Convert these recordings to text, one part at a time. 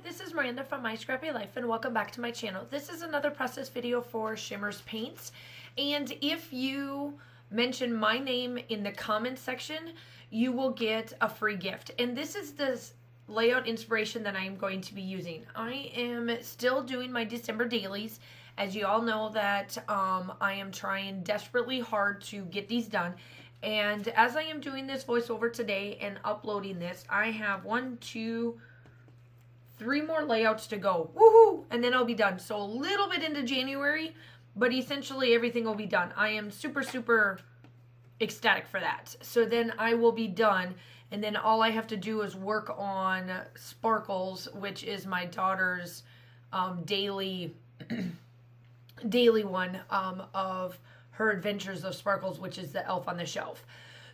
this is Miranda from My Scrappy Life and welcome back to my channel. This is another process video for Shimmeringz paints, and if you mention my name in the comments section, you will get a free gift. And this is the layout inspiration that I am going to be using. I am still doing my December dailies. As you all know that I am trying desperately hard to get these done. And as I am doing this voiceover today and uploading this, I have 1, 2, 3 more layouts to go. Woohoo! And then I'll be done. So a little bit into January, but essentially everything will be done. I am super ecstatic for that. So then I will be done, and then all I have to do is work on Sparkles, which is my daughter's daily one of her Adventures of Sparkles, which is the Elf on the Shelf.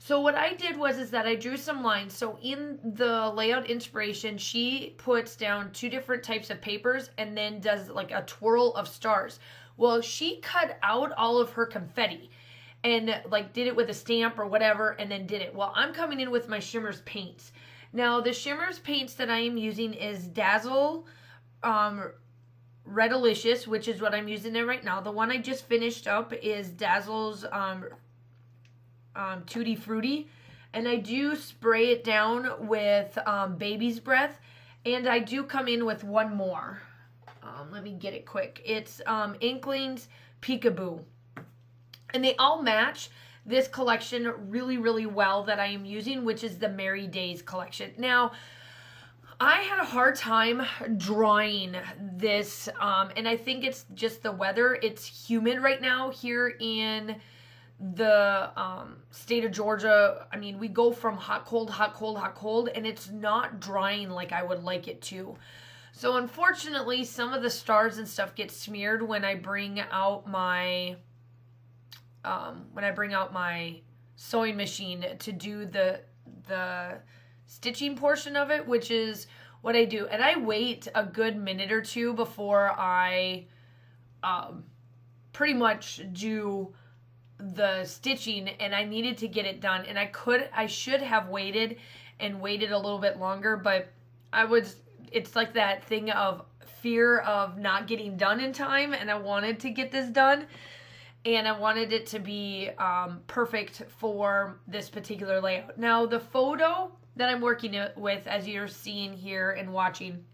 So what I did was that I drew some lines. So in the layout inspiration, she puts down 2 different types of papers and then does like a twirl of stars. Well, she cut out all of her confetti and like did it with a stamp or whatever and then did it. Well, I'm coming in with my Shimmeringz paints. Now the Shimmeringz paints that I am using is Dazzlerz Red-iculous, which is what I'm using there right now. The one I just finished up is Dazzlerz Tutti Frutti, and I do spray it down with baby's breath, and I do come in with one more. Let me get it quick. It's Inklingz Pink A Boo, and they all match this collection really well that I am using, which is the Merry Days collection. Now, I had a hard time drawing this, and I think it's just the weather. It's humid right now here in the state of Georgia. I mean, we go from hot, cold, and it's not drying like I would like it to. So unfortunately, some of the stars and stuff get smeared when I bring out my sewing machine to do the stitching portion of it, which is what I do. And I wait a good minute or two before I pretty much do the stitching, and I needed to get it done, and I should have waited a little bit longer, but it's like that thing of fear of not getting done in time, and I wanted to get this done, and I wanted it to be perfect for this particular layout. Now the photo that I'm working with, as you're seeing here and watching,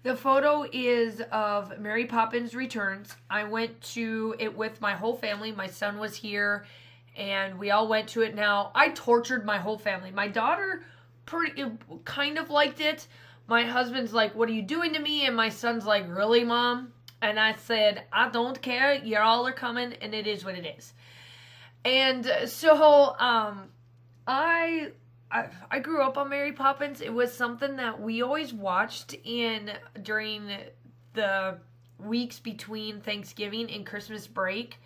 the photo is of Mary Poppins Returns. I went to it with my whole family. My son was here, and we all went to it. Now, I tortured my whole family. My daughter kind of liked it. My husband's like, "What are you doing to me?" And my son's like, "Really, Mom?" And I said, "I don't care. You all are coming, and it is what it is." And so I grew up on Mary Poppins. It was something that we always watched during the weeks between Thanksgiving and Christmas break.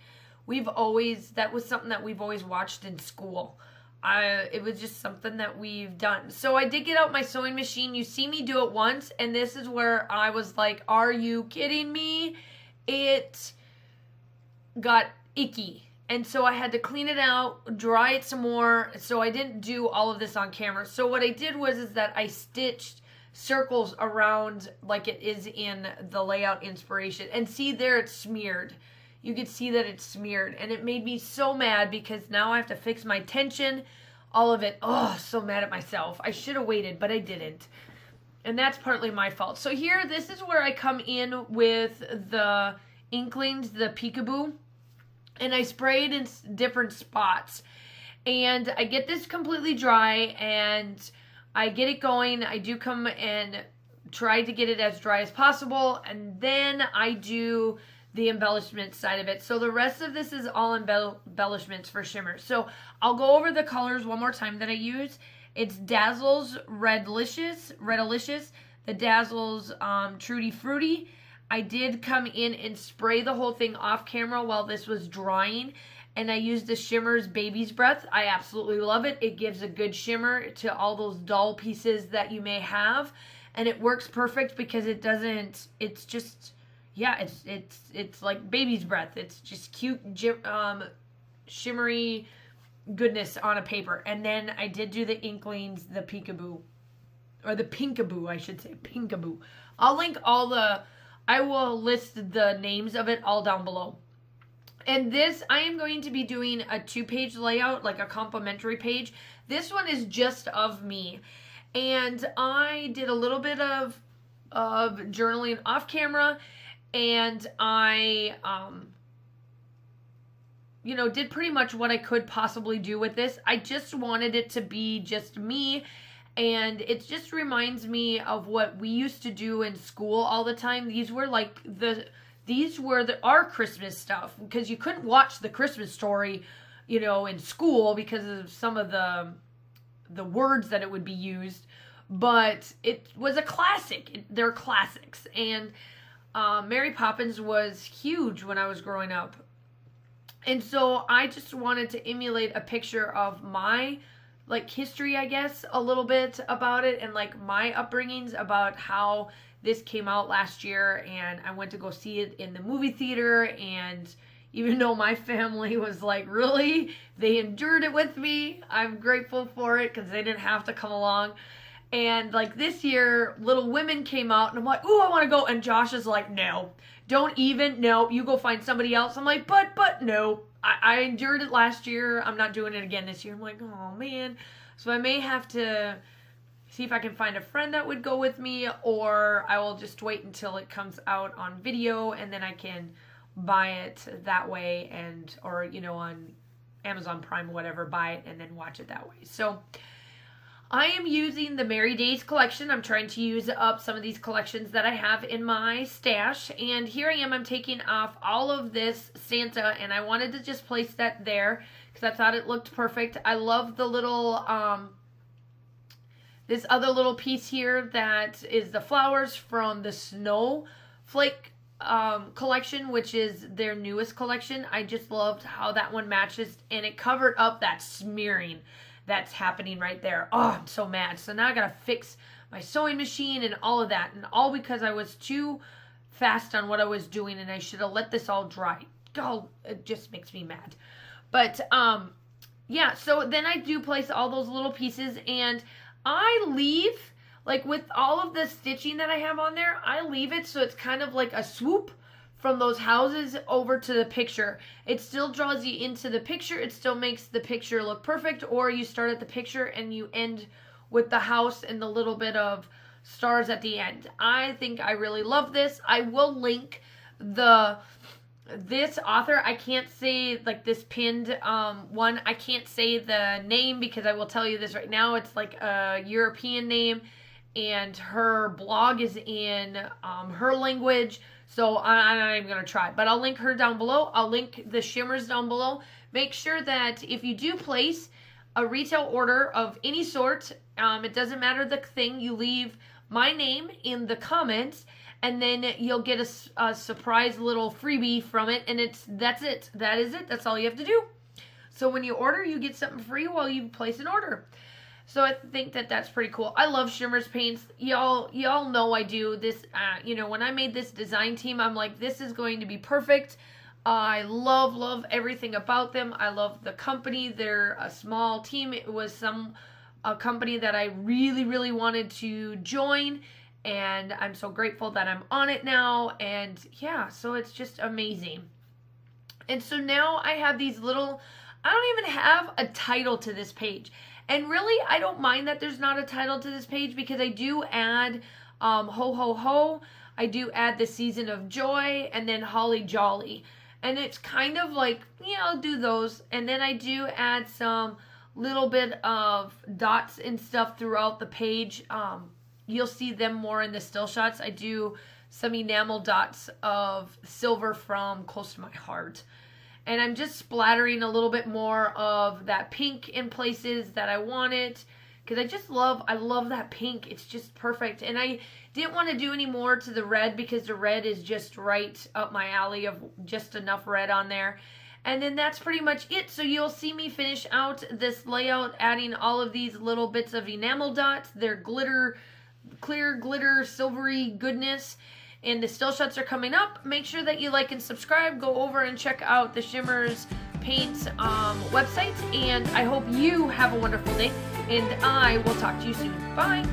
That was something that we've always watched in school. It was just something that we've done. So I did get out my sewing machine. You see me do it once, and this is where I was like, "Are you kidding me?" It got icky. And so I had to clean it out, dry it some more. So I didn't do all of this on camera. So what I did was that I stitched circles around like it is in the layout inspiration. And see there, it's smeared. You can see that it's smeared. And it made me so mad because now I have to fix my tension, all of it. Oh, so mad at myself. I should have waited, but I didn't. And that's partly my fault. So here, this is where I come in with the Inklingz, the Pink A Boo. And I sprayed in different spots. And I get this completely dry, and I get it going. I do come and try to get it as dry as possible. And then I do the embellishment side of it. So the rest of this is all embellishments for shimmer. So I'll go over the colors one more time that I use. It's Dazzlerz Red-iculous, the Dazzlerz Tutti Frutti. I did come in and spray the whole thing off camera while this was drying, and I used the Shimmeringz Baby's Breath. I absolutely love it. It gives a good shimmer to all those dull pieces that you may have, and it works perfect because it doesn't, it's just, yeah, it's like baby's breath. It's just cute, shimmery goodness on a paper. And then I did do the Inklingz, the Pink A Boo or the Pink A Boo, I should say, Pink A Boo. I'll link I will list the names of it all down below. And this, I am going to be doing a 2-page layout, like a complimentary page. This one is just of me. And I did a little bit of journaling off camera, and I, did pretty much what I could possibly do with this. I just wanted it to be just me, and it just reminds me of what we used to do in school all the time. These were like our Christmas stuff, because you couldn't watch the Christmas Story, in school because of some of the words that it would be used, but it was a classic. They're classics, and Mary Poppins was huge when I was growing up. And so I just wanted to emulate a picture of my, history, I guess, a little bit about it, and, my upbringings about how this came out last year, and I went to go see it in the movie theater, and even though my family was really, they endured it with me. I'm grateful for it, because they didn't have to come along. And, this year, Little Women came out, and I'm like, ooh, I want to go, and Josh is like, no. No, you go find somebody else. I'm like, but no, I endured it last year. I'm not doing it again this year. I'm like, oh man. So I may have to see if I can find a friend that would go with me, or I will just wait until it comes out on video, and then I can buy it that way, or on Amazon Prime or whatever, buy it and then watch it that way. So I am using the Merry Days collection. I'm trying to use up some of these collections that I have in my stash. And here I am. I'm taking off all of this Santa, and I wanted to just place that there because I thought it looked perfect. I love the little, this other little piece here that is the flowers from the Snowflake collection, which is their newest collection. I just loved how that one matches, and it covered up that smearing that's happening right there. Oh, I'm so mad. So now I gotta fix my sewing machine and all of that, and all because I was too fast on what I was doing, and I should have let this all dry. Oh, it just makes me mad. But yeah, so then I do place all those little pieces, and I leave, with all of the stitching that I have on there, I leave it so it's kind of like a swoop from those houses over to the picture. It still draws you into the picture. It still makes the picture look perfect, or you start at the picture and you end with the house and the little bit of stars at the end. I think I really love this. I will link this author. I can't say, this pinned one, I can't say the name because I will tell you this right now. It's a European name, and her blog is in her language. So I'm not even going to try. But I'll link her down below. I'll link the shimmers down below. Make sure that if you do place a retail order of any sort, it doesn't matter the thing, you leave my name in the comments, and then you'll get a surprise little freebie from it. And that's it. That is it. That's all you have to do. So when you order, you get something free while you place an order. So I think that that's pretty cool. I love Shimmeringz paints. Y'all know I do this. When I made this design team, I'm like, this is going to be perfect. I love everything about them. I love the company. They're a small team. It was a company that I really, really wanted to join, and I'm so grateful that I'm on it now. And yeah, so it's just amazing. And so now I have these little, I don't even have a title to this page. And really, I don't mind that there's not a title to this page, because I do add Ho Ho Ho, I do add the Season of Joy, and then Holly Jolly. And it's kind of I'll do those. And then I do add some little bit of dots and stuff throughout the page. You'll see them more in the still shots. I do some enamel dots of silver from Close to My Heart. And I'm just splattering a little bit more of that pink in places that I want it, because I love that pink. It's just perfect. And I didn't want to do any more to the red, because the red is just right up my alley of just enough red on there. And then that's pretty much it. So you'll see me finish out this layout, adding all of these little bits of enamel dots. They're clear glitter, silvery goodness. And the still shots are coming up. Make sure that you like and subscribe. Go over and check out the Shimmeringz Paint website. And I hope you have a wonderful day. And I will talk to you soon. Bye.